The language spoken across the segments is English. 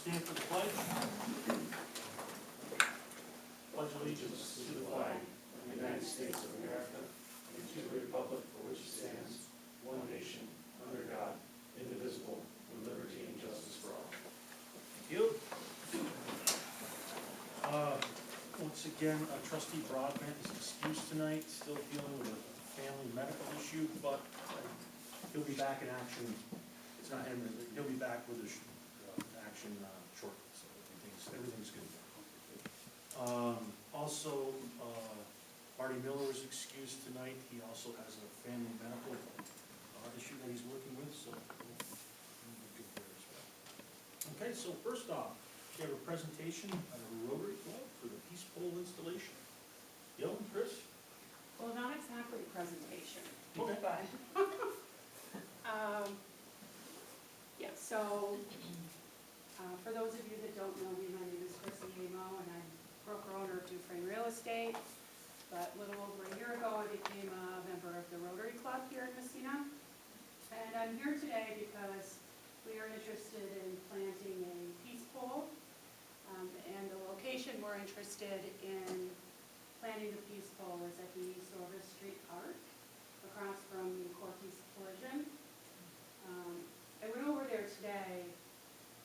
stand for the pledge. Pledge allegiance to the flag of the United States of America and to the republic for which it stands, one nation, under God, indivisible, with liberty and justice for all. Thank you. Once again, Trustee Broadbent is excused tonight, still dealing with a family medical issue, but he'll be back in action. It's not him, he'll be back with his action shortly, so everything's good. Also, Marty Miller is excused tonight. He also has a family medical issue that he's working with, so we'll be good there as well. Okay, so first off, we have a presentation of a Rotary Club for the Peace Pole installation. Yo, Chris? Well, not exactly a presentation, Okay. but yeah, so for those of you that don't know me, my name is Chrissy Amo, and I'm broker-owner of Dufresne Real Estate. But a little over a year ago, I became a member of the Rotary Club here in Massena. And I'm here today because we are interested in planting a peace pole. And the location we're interested in planting the peace pole is at the East Orvis Street Park, across from the Corky's Collision. I went over there today.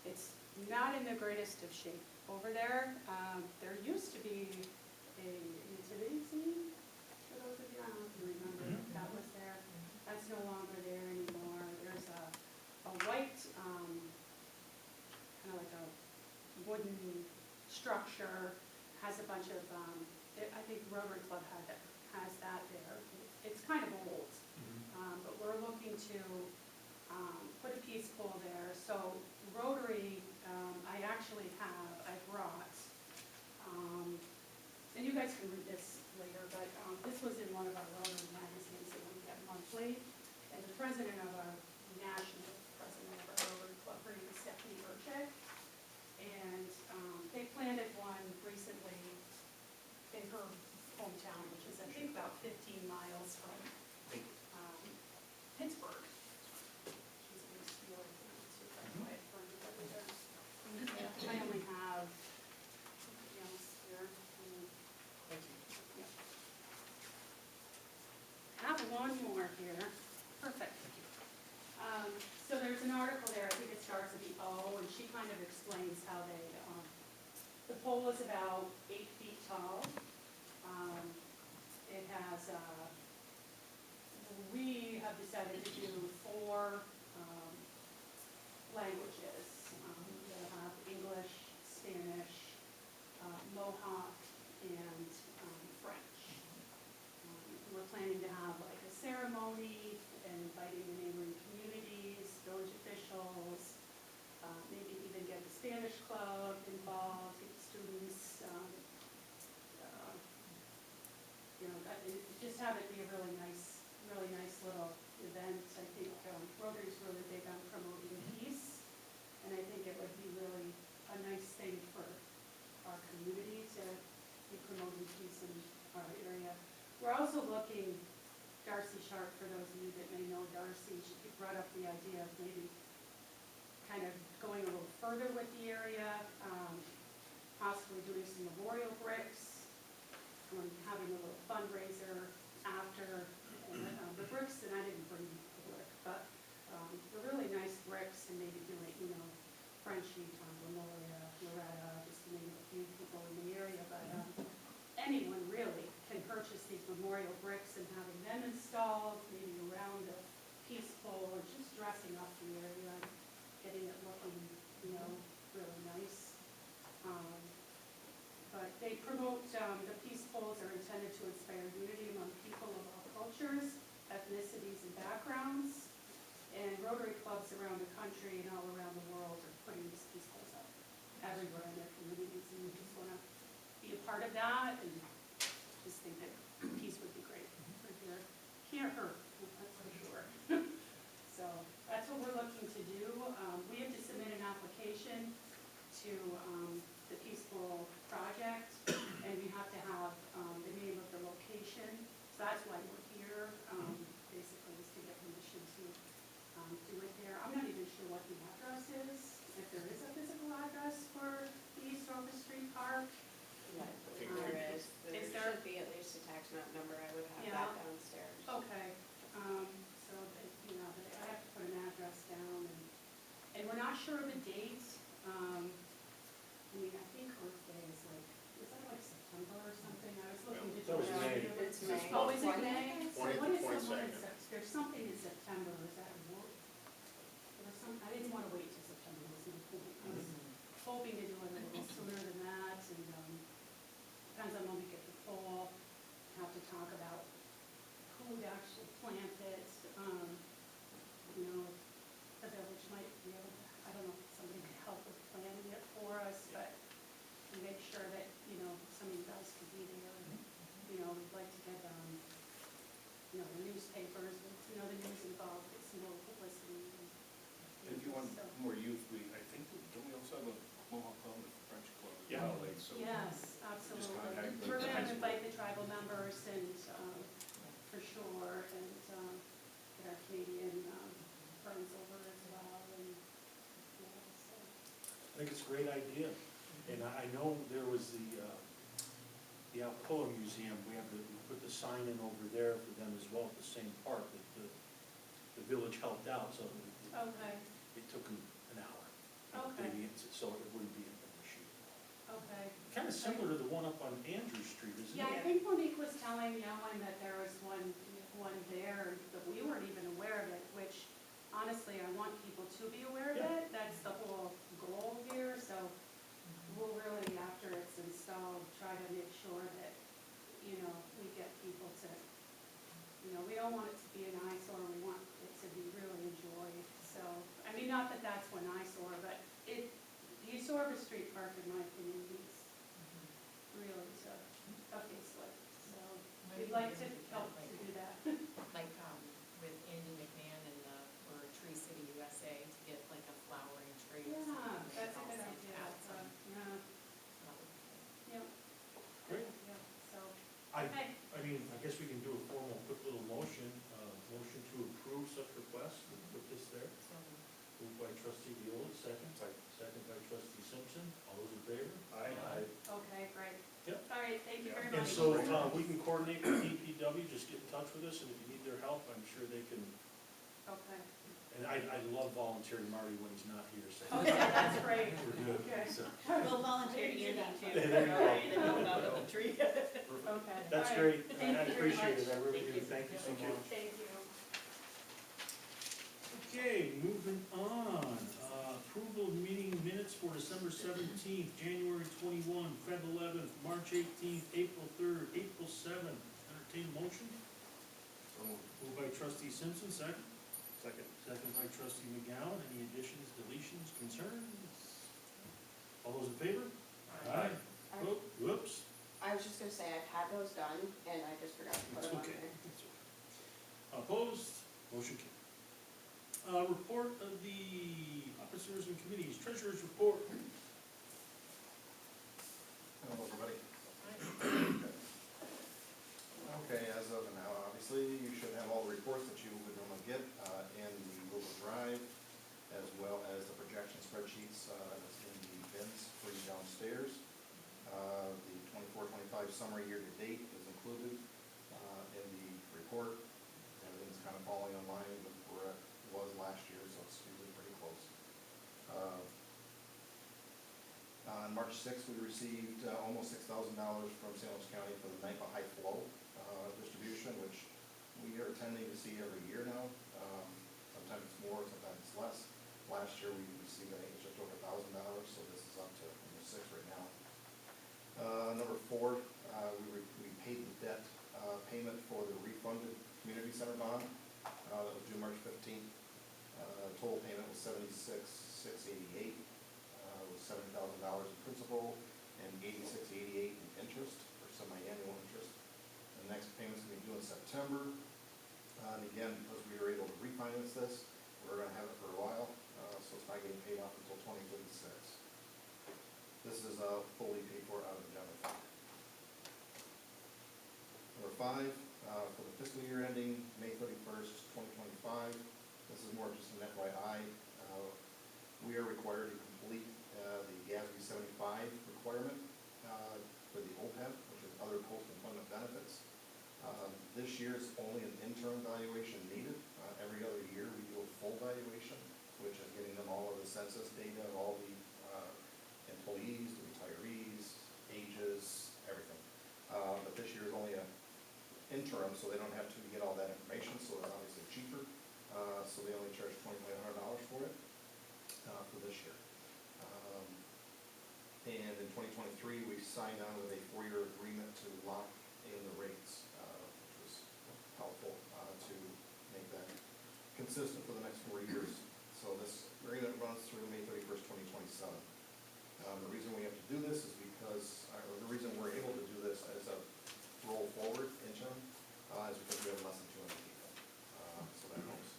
It's not in the greatest of shape over there. There used to be a nativity scene, for those of you, I don't know if you remember, that was there. That's no longer there anymore. There's a white, kind of like a wooden structure, has a bunch of, I think Rotary Club has that there. It's kind of old, but we're looking to put a peace pole there. So Rotary, I brought, and you guys can read this later, but this was in one of our Rotary magazines that we get monthly. And the president of our national president of our Rotary Club, her name is Stephanie Burchek. And they planted one recently in her hometown, which is I think about 15 miles from Pittsburgh. She's going to steal it too. That's why it burned it over there. I only have something else here. Thank you. Yeah. I have one more here. Perfect. So there's an article there, I think it starts at the O, and she kind of explains how they, the pole is about 8 feet tall. It has, we have decided to do 4 languages. We'll have English, Spanish, Mohawk, and French. We're planning to have like a ceremony and inviting the neighboring communities, village officials, maybe even get the Spanish club involved, get students, just have it be a really nice little event. I think Rotary's really big on promoting peace, and I think it would be really a nice thing for our community to be promoting peace in our area. We're also looking, Darcy Sharp, for those of you that may know Darcy, she brought up the idea of maybe kind of going a little further with the area, possibly doing some memorial bricks, having a little fundraiser after. And the bricks, and I didn't bring the brick, but they're really nice bricks, and maybe doing, Frenchie, Tom Lemoria, Loretta, just to name a few people in the area. But anyone really can purchase these memorial bricks, and having them installed, maybe around the peace pole, or just dressing up the area, getting it looking, really nice. But they promote, the peace poles are intended to inspire unity among people of all cultures, ethnicities, and backgrounds. And Rotary clubs around the country and all around the world are putting these peace poles up everywhere in their communities, and we just want to be a part of that, and just think that peace would be great for here. Can't hurt, that's for sure. So that's what we're looking to do. We have to submit an application to the Peace Pole project, and we have to have the name of the location. So that's why we're here, basically, is to get permission to do it there. I'm not even sure what the address is, if there is a physical address. something in September, is that work? There was some, I didn't want to wait till September, was my point. I was hoping to do it a little sooner than that, and, depends on when we get the fall, have to talk about who would actually plant it. You know, the village might be able to, I don't know if somebody could help with planning it for us, but to make sure that, you know, somebody else could be there. And, you know, we'd like to get, you know, the newspapers, you know, the news involved, get some more publicity. If you want So- more youth, I think, don't we also have a Mohawk Club, a French club as Yeah. well, like, so. Yes, absolutely. contact the We're high gonna school. invite the tribal members and, for sure, and, get our Canadian, friends over as well, and, yeah, so. I think it's a great idea, and I know there was the Alcoa Museum, we put the sign in over there for them as well at the same park, that the village helped out, so Okay, it took them an hour. Okay. Maybe so it wouldn't be an issue. okay. Kind of similar to the one up on Andrew Street, isn't it? Yeah, I think Monique was telling Ellen that there was one there, but we weren't even aware of it, which honestly, I want people to be aware of Yeah. it. That's the whole goal here, so we'll really, after it's installed, try to make sure that, you know, we get people to, you know, we don't want it to be an eyesore, we want it to be really enjoyed. So, I mean, not that that's one eyesore, but the East Orvis Street Park, in my opinion, needs really a facelift. So we'd like to help to do that. Like, with Andy McMahon and or Tree City USA to get like a flowering tree or Yeah, something. that's a all good sent idea. out, so Yeah, that would be yep. Great. Yeah, so, I okay. mean, I guess we can do a formal, quick little motion to approve such request, and put this there. good. So, Moved by trustee Viola, second by trustee Simpson, all those in favor? Aye. Okay, great. Yep. All right, thank you very And much. so, we can coordinate with DPW, just get in touch with us, and if you need their help, I'm sure they can, Okay. and I love volunteering Marty when he's not here, so. Okay, that's great. We're good. Okay. So, We'll volunteer Andy too. There you go. To help out with the tree. Okay. That's all right. great, Thank I you very appreciate much. it, I really do, Thank you. thank you so much. Thank you. Okay, moving on, approval of meeting minutes for December 17th, January 21, Feb 11th, March 18th, April 3rd, April 7th. Entertain motion? So moved. Moved by trustee Simpson, second. Second. Second by trustee McGowan. Any additions, deletions, concerns? All those in favor? Aye. Oh, whoops. I was just gonna say, I've had those done, and I just forgot to put That's them on okay. there. That's okay. Opposed? Motion carried. Report of the officers and committees, treasurer's report. Hello, everybody. Okay, as of now, obviously, you should have all the reports that you would normally get in the Google Drive, as well as the projection spreadsheets that's in the bins for you downstairs. The 24-25 summary year-to-date is included in the report. Everything's kind of falling in line with where it was last year, so it's usually pretty close. On March 6th, we received almost $6,000 from St. Louis County for the NIPA high flow distribution, which we are tending to see every year now. Sometimes it's more, sometimes it's less. Last year, we received, I think, just over $1,000, so this is up to number 6 right now. Number 4, we paid the debt payment for the refunded community center bond that was due March 15th. Total payment was $76,688. Was $7,000 in principal and $86,888 in interest, or semi-annual interest. The next payment's gonna be due in September. And again, because we were able to refinance this, we're gonna have it for a while, so it's not getting paid off until 2036. This is fully paid for out of the general fund. Number 5, for the fiscal year ending May 31st, 2025, this is more just an FYI. We are required to complete the GASB 75 requirement for the OPEB, which is other post-employment benefits. This year is only an interim valuation needed. Every other year we do a full valuation, which is getting them all of the census data, all the employees, the retirees, ages, everything. But this year is only an interim, so they don't have to get all that information, so it's obviously cheaper. signed on with a 4-year agreement to lock in the rates, which was helpful to make that consistent for the next 4 years. So this agreement runs through May 31st, 2027. The reason we have to do this is because, or the reason we're able to do this as a roll forward interim, is because we have less than 200 people. So that helps.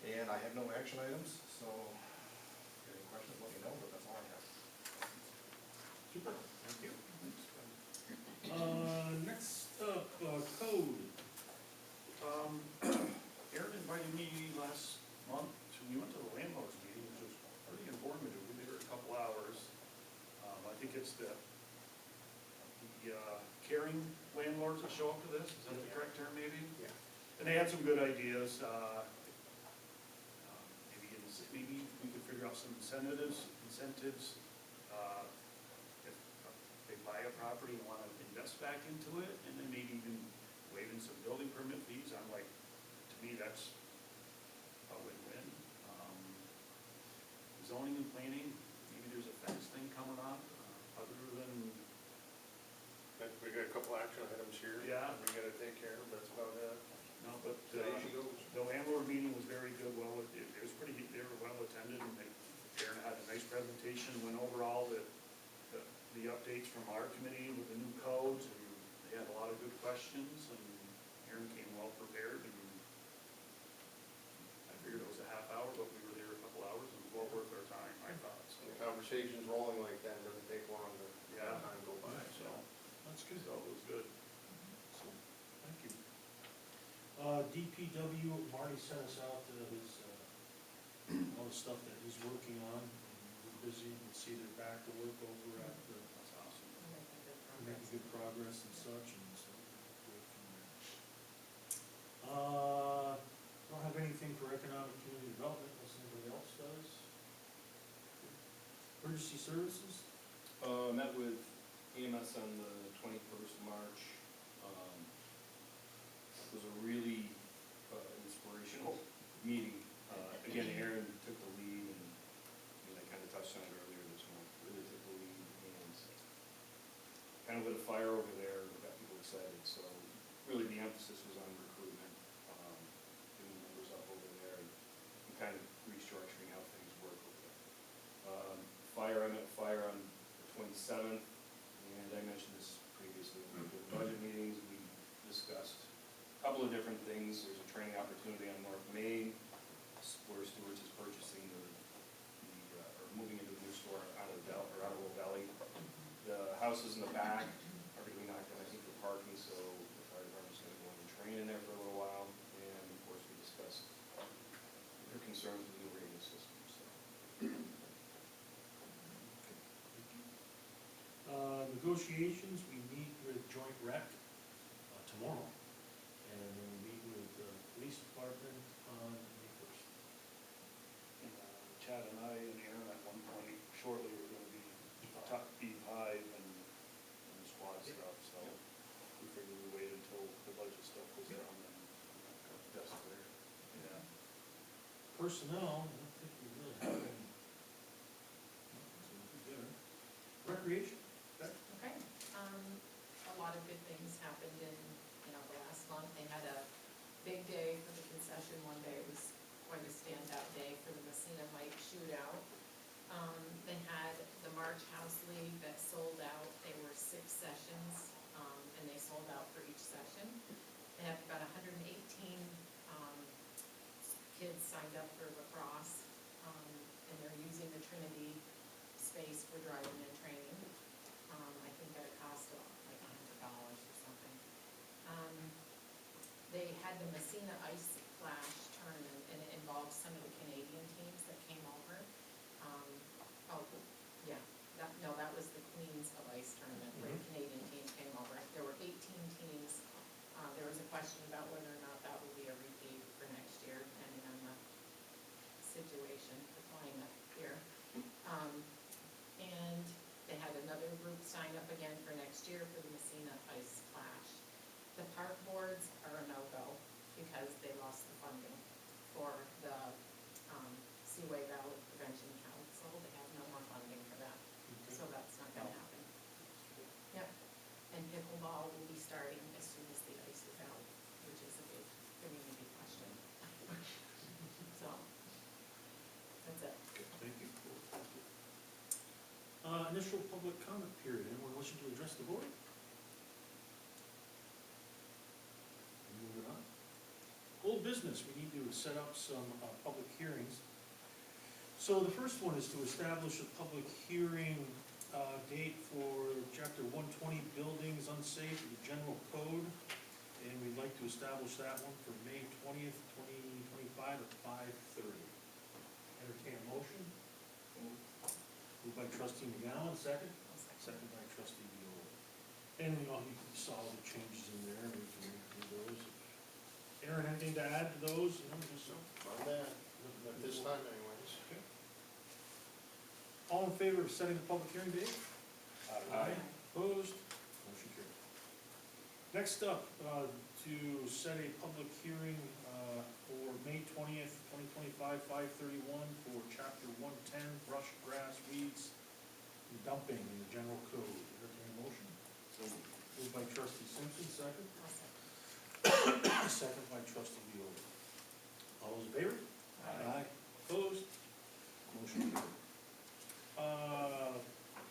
And I have no action items, so if you have any questions, let me know, but that's all I have. Super, thank you. Next up, code. Aaron invited me last month we went to the landlord's meeting, which was pretty informative. We were there a couple hours. I think it's the caring landlords that show up to this, is that the correct term maybe? Yeah. And they had some good ideas, maybe we could figure out some incentives, if they buy a property and wanna invest back into it, and then maybe even waiving some building permit fees. I'm like, to me, that's a win-win. Zoning and planning, maybe there's a fence thing coming up, other than, We got a couple action items here. Yeah. We gotta take care of, that's about it. no, but, There she goes. the landlord meeting was very good, it was pretty, they were well attended, and Aaron had a nice presentation, went over all the updates from our committee with the new codes, and they had a lot of good questions, and Aaron came well prepared, and I figured it was a half hour, but we were there a couple hours, and it was well worth our time, I thought, so. The conversation's rolling like that, doesn't take long to Yeah. have time go by, So, so. that's good. So it was good. So, thank you. DPW, Marty sent us out his, all the stuff that he's working on. We're busy, we'll see they're back to work over at the, that's awesome. Making good progress and such, and so. Don't have anything for economic community development, unless anybody else does. Emergency services? Met with EMS on the 21st of March. It was a really inspirational meeting. Again, Aaron took the lead, and I kind of touched on it earlier this month, really took the lead, and kind of lit a fire over there, got people excited. So really the emphasis was on recruitment, getting the numbers up over there, and kind of restructuring how things work over there. I met fire on the 27th, and I mentioned this previously when we did the budget meetings. We discussed a couple of different things. There's a training opportunity on North Main, where Stewart's is purchasing or moving into a new store out of Old Valley. The houses in the back are going to be knocked down, I think, for parking, so the fire department's going to go in and train in there for a little while. And of course, we discussed their concerns with the new rating system, so. Negotiations, we meet with Joint Rec tomorrow, and then we meet with the police department on May 1st. And Chad and I and Aaron at one point shortly are gonna be top beef hive and squad stuff, so we figured we wait until the budget stuff goes down and That's clear. yeah. Personnel, I don't think we really have any. Recreation? Okay, a lot of good things happened in, the last month. They had a big day for the concession one day. It was quite a standout day for the Massena Mike shootout. They had the March House League that sold out. They were 6 sessions, and they sold out for each session. They have about 118 kids signed up for lacrosse, and they're using the Trinity space for driving and training. I think at a cost of like $100 or something. They had the Massena Ice Flash tournament, and it involved some of the Canadian teams that came over. That was the Queens of Ice tournament, where the Canadian teams came over. There were 18 teams. There was a question about whether or not that will be a repeat for next year, depending on the situation, the climate here. And they had another group sign up again for next year for the Massena Ice Splash. The park boards are a no-go because they lost the funding for the Seaway Valley Prevention Council. They have no more funding for that, so that's not gonna happen. Initial public comment period. Anyone wishing to address the board? Moving on. Old business, we need to set up some public hearings. So the first one is to establish a public hearing date for chapter 120 buildings unsafe in the general code. And we'd like to establish that one for May 20th, 2025 at 5:30. Entertain a motion. Moved by trustee McGowan, second. Second by trustee Viola. And you saw the changes in there, and we can read those. Aaron, anything to add to those? Just so. On that, at this time anyways. Okay. All in favor of setting the public hearing date? Opposed? Motion carried. Next up, to set a public hearing for May 20th, 2025, 5:31 for chapter 110, brush, grass, weeds, and dumping in the general code. Entertain a motion. So moved. Moved by trustee Simpson, second. I'll second. Second by trustee Viola. All those in favor? Aye. Opposed? Motion carried.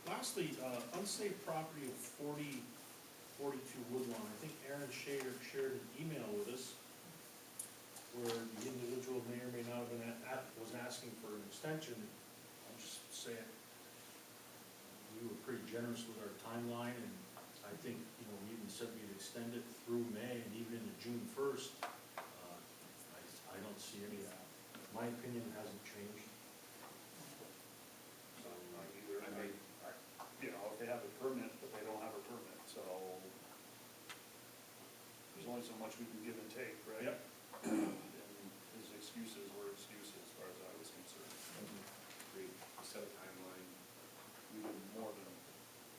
Lastly, unsafe property of 42 Woodlawn. I think Aaron shared an email with us where the individual may or may not have been was asking for an extension. I'll just say it. We were pretty generous with our timeline, and I think, we even said we'd extend it through May and even into June 1st. I don't see any of that. My opinion hasn't changed. So, not either, and they, if they have a permit, but they don't have a permit, so there's only so much we can give and take, right? Yep. And his excuses were excuses as far as I was concerned. Great, set a timeline. We were more than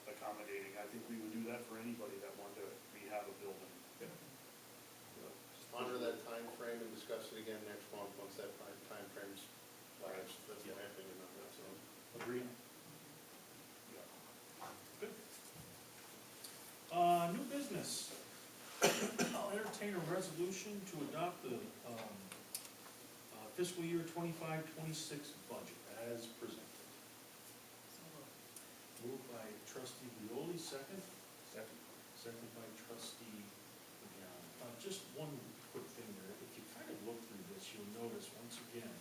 accommodating, I think we would do that for anybody that wanted to rehab a building. Honor that time frame and discuss it again next month, once that time frame's lapsed. That's my opinion on that, so. Agreed? Yeah. Good. New business. I'll entertain a resolution to adopt the fiscal year 25-26 budget as presented. So moved. Moved by trustee Violi, second. Second. Second by trustee McGowan. Just one quick thing there. If you kind of look through this, you'll notice once again,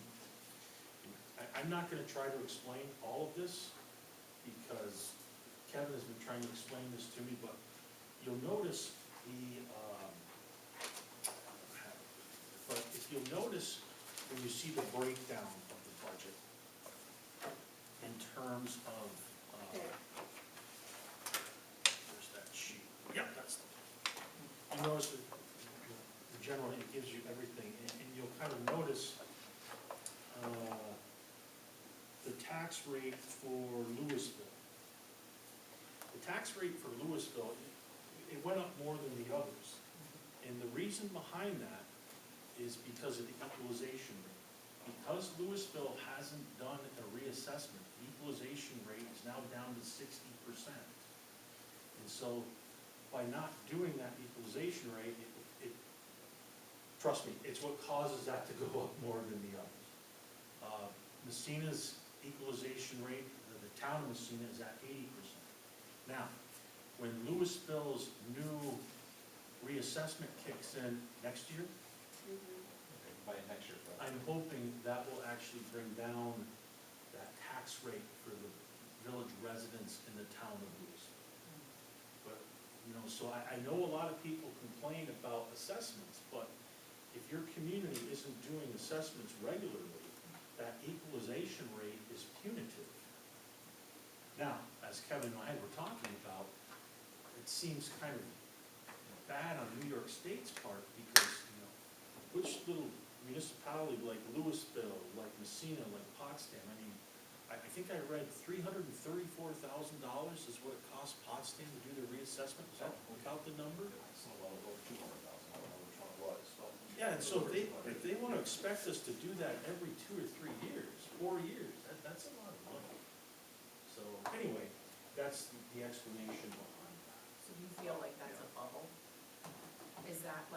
I'm not gonna try to explain all of this because Kevin has been trying to explain this to me, but you'll notice but if you'll notice when you see the breakdown of the budget in terms of, where's that sheet? Yep, that's the one. You notice that generally it gives you everything, and you'll kind of notice the tax rate for Louisville. The tax rate for Louisville, it went up more than the others. And the reason behind that is because of the equalization rate. Because Louisville hasn't done a reassessment, the equalization rate is now down to 60%. And so by not doing that equalization rate, trust me, it's what causes that to go up more than the others. Massena's equalization rate, the town of Massena is at 80%. Now, when Louisville's new reassessment kicks in next year, By next year. I'm hoping that will actually bring down that tax rate for the village residents in the town of Louisville. But, so I know a lot of people complain about assessments, but if your community isn't doing assessments regularly, that equalization rate is punitive. Now, as Kevin and I were talking about, it seems kind of bad on New York State's part because, which little municipality like Louisville, like Massena, like Potsdam, I think I read $334,000 is what it costs Potsdam to do the reassessment. Is that about the number? It's a little over 200,000, I don't know which one it was. Yeah, and so if they want to expect us to do that every 2 or 3 years, 4 years, that's a lot of money. So anyway, that's the explanation behind that. So you feel like that's a bubble? Is that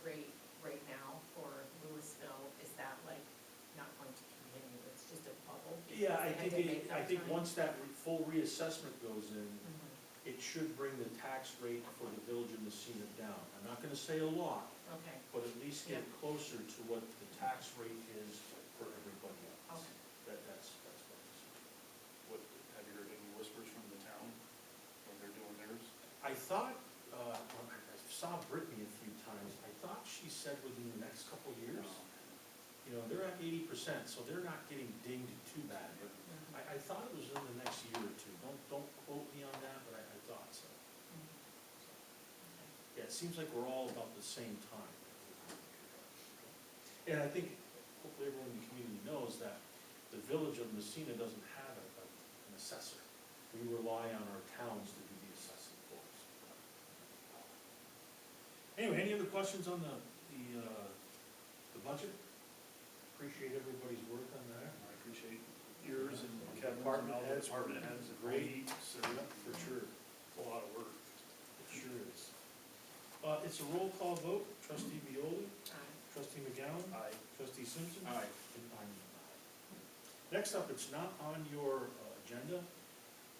rate right now for Louisville, is that like not going to continue? It's just a bubble. because Yeah, I they had think, to make I up think time. once that full reassessment goes in, Mhm. it should bring the tax rate for the village of Massena down. I'm not gonna say a lot, Okay, but at least get it closer to what the tax rate is for everybody else. okay. That's what I'm saying. What, have you heard any whispers from the town when they're doing theirs? I thought, when I saw Brittany a few times, I thought she said within the next couple of years. You know, they're at 80%, so they're not getting dinged too bad, but Mhm. I thought it was in the next year or two. Don't quote me on that, but I thought so. Mhm. Okay. Yeah, it seems like we're all about the same time. And I think, hopefully everyone in the community knows that the village of Massena doesn't have an assessor. We rely on our towns to do the assessing for us. Anyway, any other questions on the budget? Appreciate everybody's work on that. I appreciate yours and Kevin's and Department all the heads, department heads. and great. so, For sure. It's a lot of work. It sure is. It's a roll call vote. Trustee Violi, Aye. trustee McGowan, Aye. trustee Simpson. Aye. And I'm an aye. Next up, it's not on your agenda,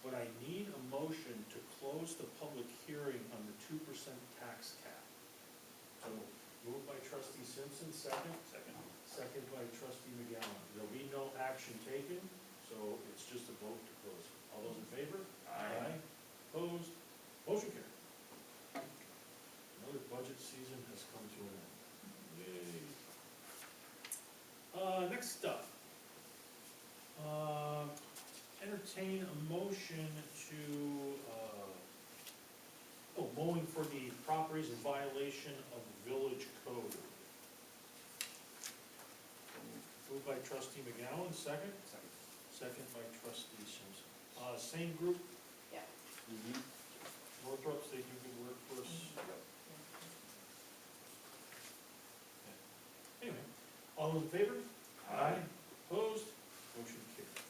but I need a motion to close the public hearing on the 2% tax cap. So moved by trustee Simpson, second. Second. Second by trustee McGowan. There'll be no action taken, so it's just a vote to close. All those in favor? Aye. Opposed? Motion carried. Another budget season has come to an end. Yay. Next up. Entertain a motion to, mowing for the properties in violation of the village code. Moved by trustee McGowan, second. Second. Second by trustee Simpson. Same group, Yeah. Northrop's, they do good work for us. Anyway, all those in favor? Aye. Opposed? Motion carried.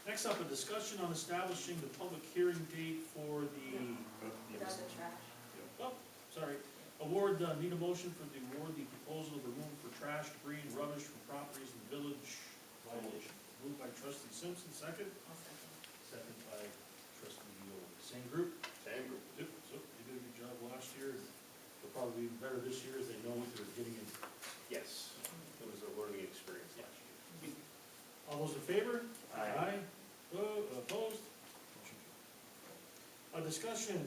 Next up, a discussion on establishing the public hearing date for the, Does the trash. oh, sorry. Award, need a motion for the award, the proposal of removal for trash, debris, and rubbish from properties in the village violation. Moved by trustee Simpson, second. I'll second. Second by trustee Violi. Same group? Same group. Yep, so they did a good job last year. They'll probably be even better this year as they know what they're getting in. Yes, it was a learning experience last year. All those in favor? Aye. Opposed? Motion carried. A discussion,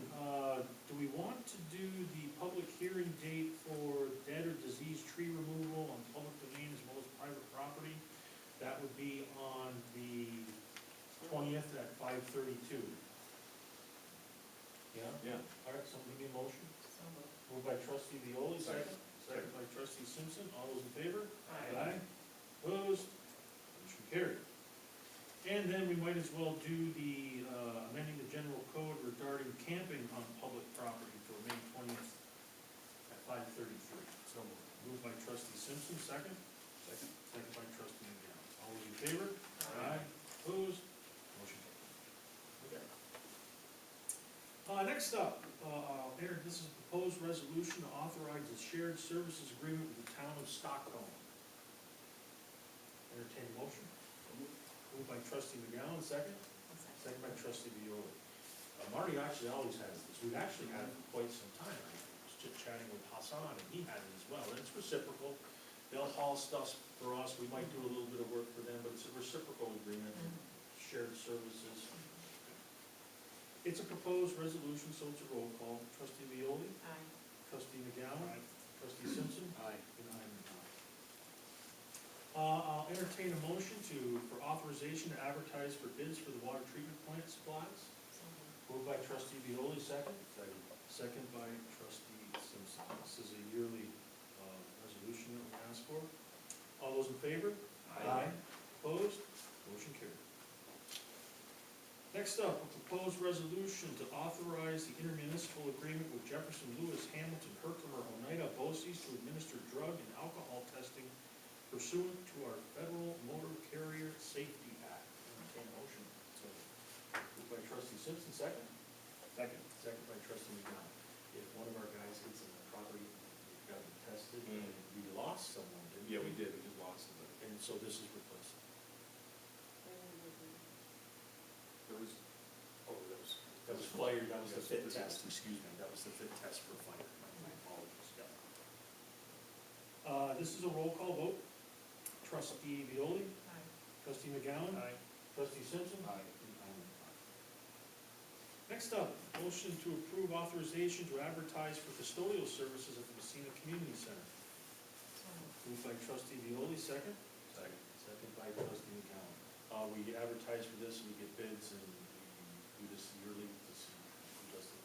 do we want to do the public hearing date for dead or diseased tree removal on public domain as well as private property? That would be on the 20th at 5:32. Yeah? Yeah. All right, somebody give me a motion. So moved. Moved by trustee Violi, second. Second. Second by trustee Simpson. All those in favor? Aye. Opposed? Motion carried. And then we might as well do the amending the general code regarding camping on public property for May 20th at 5:33. So moved by trustee Simpson, second. Second. Second by trustee McGowan. All those in favor? Aye. Opposed? Motion carried. Okay. Next up, Aaron, this is a proposed resolution to authorize a shared services agreement with the town of Stockholm. Entertain a motion. Moved by trustee McGowan, second. I'll second. Second by trustee Violi. Marty actually always has this. We've actually had it for quite some time. I was just chatting with Hassan, and he had it as well. And it's reciprocal. They'll haul stuff for us. We might do a little bit of work for them, but it's a reciprocal agreement, shared services. It's a proposed resolution, so it's a roll call. Trustee Violi, Aye. trustee McGowan, trustee Simpson, Aye. and I'm an aye. I'll entertain a motion for authorization to advertise for bids for the water treatment plant supplies. So moved. Moved by trustee Violi, second. Second. Second by trustee Simpson. This is a yearly resolution that we ask for. All those in favor? Aye. Opposed? Motion carried. Next up, a proposed resolution to authorize the intermunicipal agreement with Jefferson, Lewis, Hamilton, Herkimer, Oneida, BOCES to administer drug and alcohol testing pursuant to our Federal Motor Carrier Safety Act. Entertain a motion. Moved by trustee Simpson, second. Second. Second by trustee McGowan. If one of our guys gets in the property, we've got it tested, and we lost someone, didn't we? Yeah, we did, we just lost it. And so this is replaced. fit test, excuse me, that was the fit test for fire, my apologies, yeah. This is a roll call vote. Trustee Violi, Aye. trustee McGowan. Aye. Trustee Simpson. Aye. And I'm an aye. Next up, motion to approve authorization to advertise for custodial services at the Massena Community Center. So moved. Moved by trustee Violi, second. Second. Second by trustee McGowan. We advertise for this, we get bids, and we do this yearly to see who does it.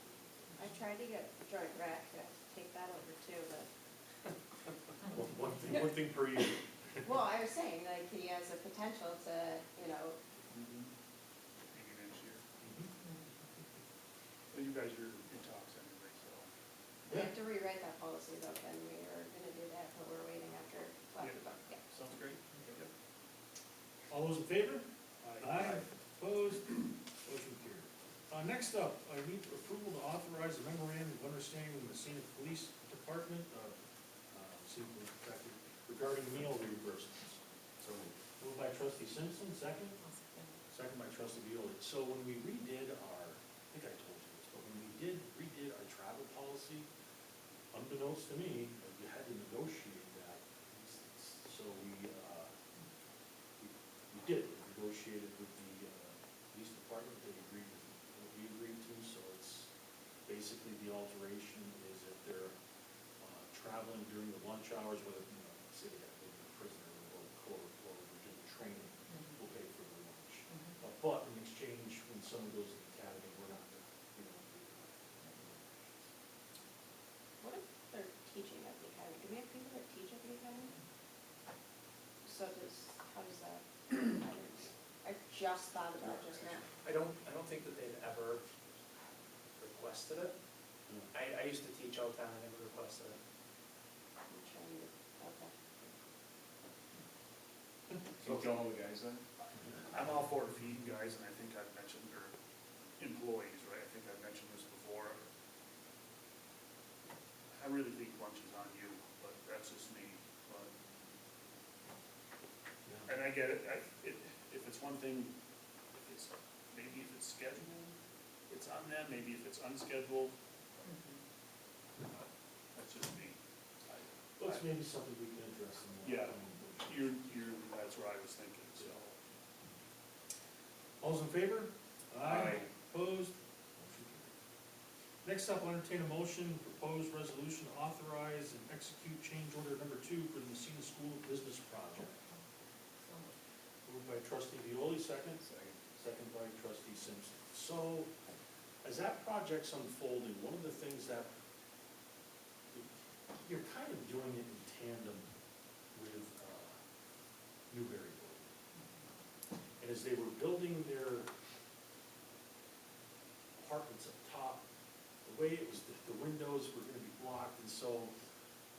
I tried to get Joint Rec to take that over too, but, One thing per year. well, I was saying, like, he has a potential to, you know, Maybe next year. Mhm. Well, you guys are in talks anyway, so. we have to rewrite that policy though, Ken, we were gonna do that, but we're waiting after, yeah. Sounds great. All those in favor? Aye. Opposed? Motion carried. Next up, I need approval to authorize a memorandum of understanding with the Massena Police Department, regarding meal reimbursements. So moved. Moved by trustee Simpson, second. I'll second. Second by trustee Violi. So when we redid our, I think I told you this, but when we redid our travel policy, unbeknownst to me, we had to negotiate that. So we did, we negotiated with the police department, they agreed with what we agreed to, so it's basically the alteration is if they're traveling during the lunch hours, whether, say they got a prisoner or court or we're doing training, we'll pay for the lunch. But in exchange, when someone goes to the academy, we're not, we don't pay for that. What if they're teaching at the academy? Do we have people that teach at the academy? So how does that, I just thought about it just now. I don't think that they've ever requested it. I used to teach all the time, I never requested it. I'm trying to, okay. So tell all the guys then? I'm all for feeding guys, and I think I've mentioned, or employees, right, I think I've mentioned this before. I really think lunch is on you, but that's just me, but, and I get it, if it's one thing, maybe if it's scheduled, it's on them, maybe if it's unscheduled, that's just me. Well, it's maybe something we can address in the. Yeah. That's where I was thinking, so. All's in favor? Aye. Opposed? Motion carried. Next up, I'll entertain a motion, proposed resolution to authorize and execute change order number 2 for the Massena School Business Project. So moved. Moved by trustee Violi, second. Second. Second by trustee Simpson. So, as that project's unfolding, one of the things that you're kind of doing it in tandem with Newberry Building. And as they were building their apartments up top, the way it was, the windows were gonna be blocked, and so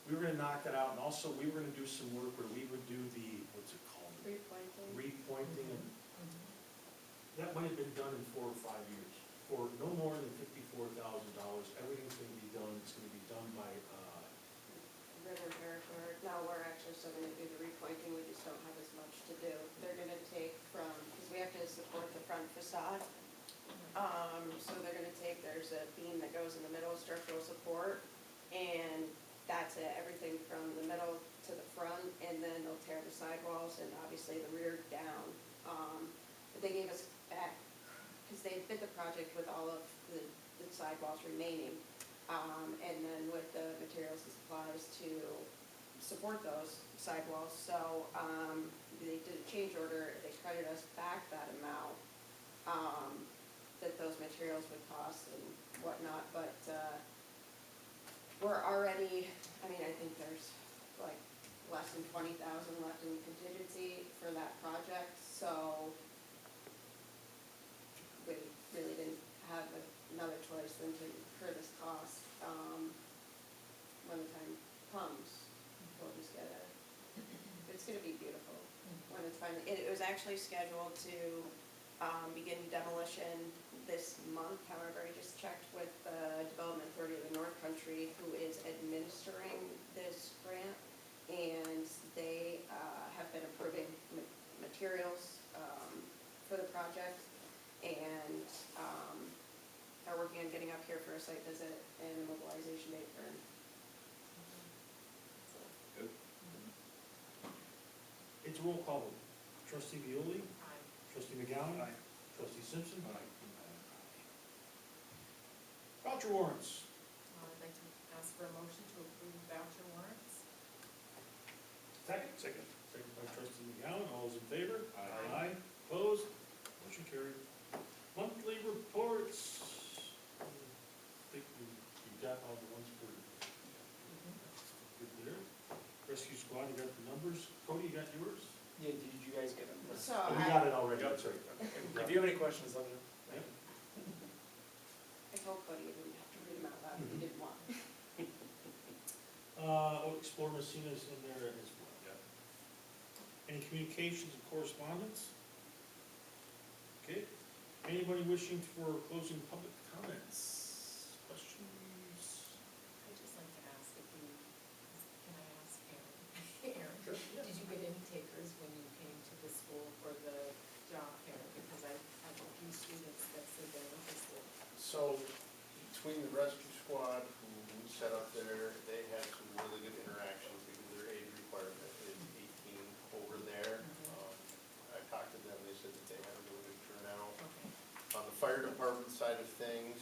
we were gonna knock that out, and also we were gonna do some work where we would do the, what's it called? Repointing. Repointing, and that might have been done in 4 or 5 years, for no more than $54,000. Everything's gonna be done, it's gonna be done by, River Territory, no, we're actually still gonna do the repointing, we just don't have as much to do. They're gonna take from, because we have to support the front facade, so they're gonna take, there's a beam that goes in the middle, structural support, and that's it, everything from the middle to the front, and then they'll tear the sidewalls and obviously the rear down. But they gave us back, because they bid the project with all of the sidewalls remaining. And then with the materials and supplies to support those sidewalls, so, they did a change order, they credited us back that amount, that those materials would cost and whatnot, but, we're already, I mean, I think there's like less than 20,000 left in contingency for that project, so we really didn't have another choice than to incur this cost. When the time comes, we'll just get it. It's gonna be beautiful when it's finally, it was actually scheduled to, begin demolition this month. However, I just checked with the Development Authority of the North Country, who is administering this grant, and they, have been approving materials, for the project, and, are working on getting up here for a site visit and a mobilization date for him. So, Good. It's a roll call vote. Trustee Violi, Aye. trustee McGowan, Aye. trustee Simpson. Aye. Voucher warrants. I'd like to ask for a motion to approve voucher warrants. Second. Second. Second by trustee McGowan, all those in favor? Aye. Opposed? Motion carried. Monthly reports. I think you got all the ones for, good there. Rescue squad, you got the numbers. Cody, you got yours? Yeah, did you guys get them? So Oh, we I, got it already, that's right. If you have any questions, let me know. Yep. I told Cody I didn't have to read them out loud if he didn't want. Explore Massina's in there as well. Any communications and correspondence? Okay. Anybody wishing for closing public comments? Questions? I'd just like to ask if you, can I ask Aaron? Aaron, Sure, yeah. did you get any takers when you came to the school for the job fair? Because I have a few students that said they're interested. So between the rescue squad who we set up there, they had some really good interactions because their age requirement is 18 over there. I talked to them, they said that they had a really good turnout. Okay. On the fire department side of things,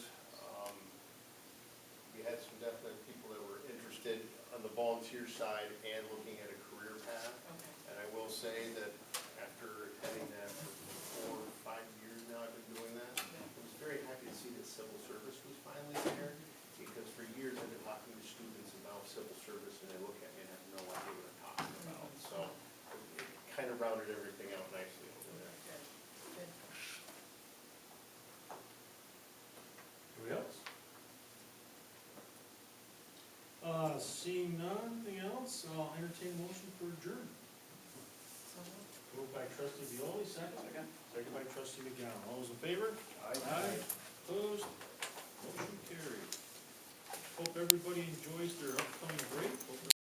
we had some definite people that were interested on the volunteer side and looking at a career path. Okay. And I will say that after attending that for 4 or 5 years now, I've been doing that. I was very happy to see that civil service was finally there, because for years I've been talking to students about civil service and they look at me and have no idea what I'm talking about. So it kind of rounded everything out nicely over there. Good. Good. Anybody else? Seeing nothing else, I'll entertain a motion for adjournment. So moved. Moved by trustee Violi, second. Second. Second by trustee McGowan. All those in favor? Aye. Opposed? Motion carried. Hope everybody enjoys their upcoming